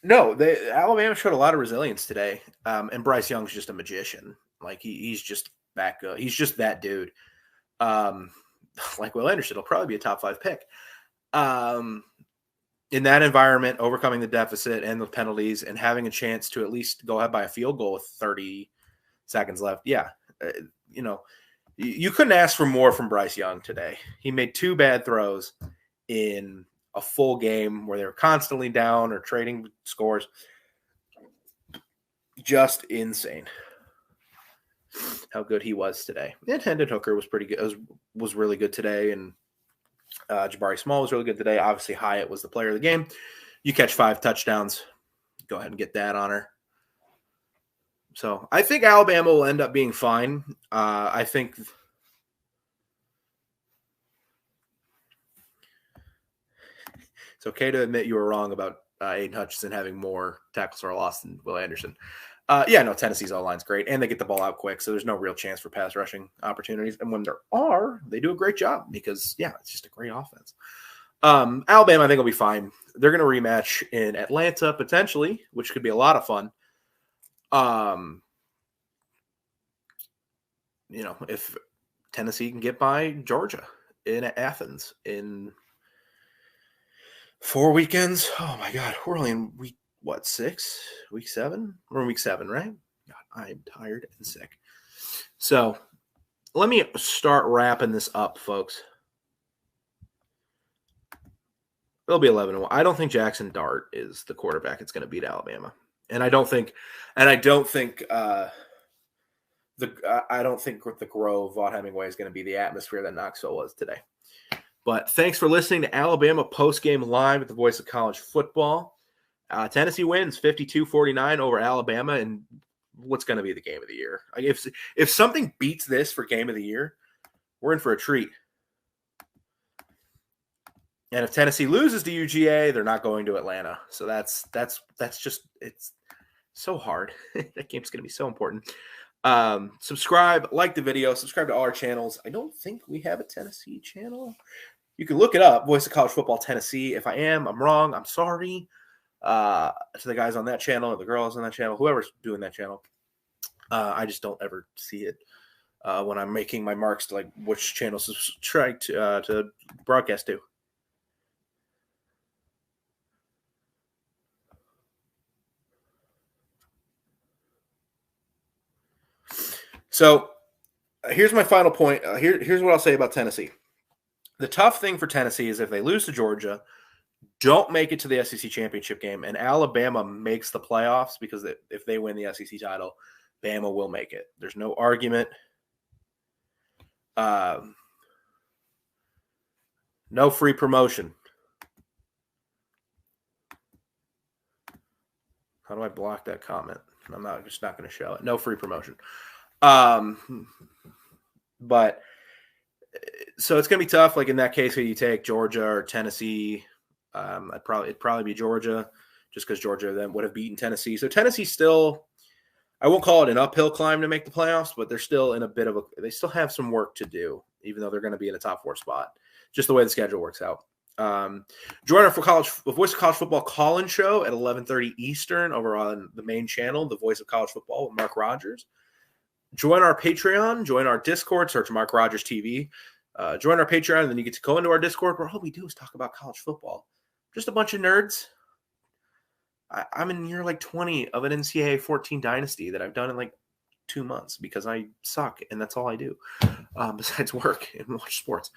No, Alabama showed a lot of resilience today, and Bryce Young's just a magician. Like he's just that good. He's just that dude. Um, like Will Anderson, will probably be a top 5 pick. Um, in that environment, overcoming the deficit and the penalties, and having a chance to at least go ahead by a field goal with 30 seconds left. Yeah, uh, you know, you couldn't ask for more from Bryce Young today. He made 2 bad throws in a full game where they were constantly down or trading scores. Just insane how good he was today. And Hendon Hooker was pretty good. Was really good today, and Jabari Small was really good today. Obviously, Hyatt was the player of the game. You catch 5 touchdowns, go ahead and get that honor. So I think Alabama will end up being fine. I think it's okay to admit you were wrong about Aiden Hutchinson having more tackles for a loss than Will Anderson. Tennessee's O-line's great, and they get the ball out quick, so there's no real chance for pass rushing opportunities. And when there are, they do a great job because, it's just a great offense. Alabama, I think, will be fine. They're going to rematch in Atlanta, potentially, which could be a lot of fun. If Tennessee can get by Georgia in Athens in 4 weekends. Oh, my God. We're only in week 6? Week 7? We're in week 7, right? God, I'm tired and sick. So let me start wrapping this up, folks. It'll be 11-1. I don't think Jackson Dart is the quarterback that's going to beat Alabama, and I don't think the Grove Vaught Hemingway is going to be the atmosphere that Knoxville was today. But thanks for listening to Alabama Postgame Live at the Voice of College Football. Tennessee wins 52-49 over Alabama, and what's going to be the game of the year? Like if something beats this for game of the year, we're in for a treat. And if Tennessee loses to UGA, they're not going to Atlanta. So that's just, it's so hard. That game's going to be so important. Subscribe, like the video, subscribe to all our channels. I don't think we have a Tennessee channel. You can look it up, Voice of College Football Tennessee. If I am, I'm wrong. I'm sorry. To the guys on that channel, or the girls on that channel, whoever's doing that channel. I just don't ever see it when I'm making my marks to like which channels to try to broadcast to. So here's my final point. Here's what I'll say about Tennessee. The tough thing for Tennessee is if they lose to Georgia, don't make it to the SEC championship game, and Alabama makes the playoffs, because if they win the SEC title, Bama will make it. There's no argument. No free promotion. How do I block that comment? I'm just not going to show it. No free promotion. But so it's going to be tough. Like in that case, where you take Georgia or Tennessee, it'd probably be Georgia, just because Georgia then would have beaten Tennessee. So Tennessee still, I won't call it an uphill climb to make the playoffs, but they're still in they still have some work to do, even though they're going to be in a top 4 spot, just the way the schedule works out. Join our Voice of College Football call-in show at 11:30 Eastern over on the main channel, The Voice of College Football with Mark Rogers. Join our Patreon, join our Discord, search Mark Rogers TV. Join our Patreon, and then you get to go into our Discord where all we do is talk about college football. Just a bunch of nerds. I'm in year like 20 of an NCAA 14 dynasty that I've done in like 2 months because I suck, and that's all I do besides work and watch sports.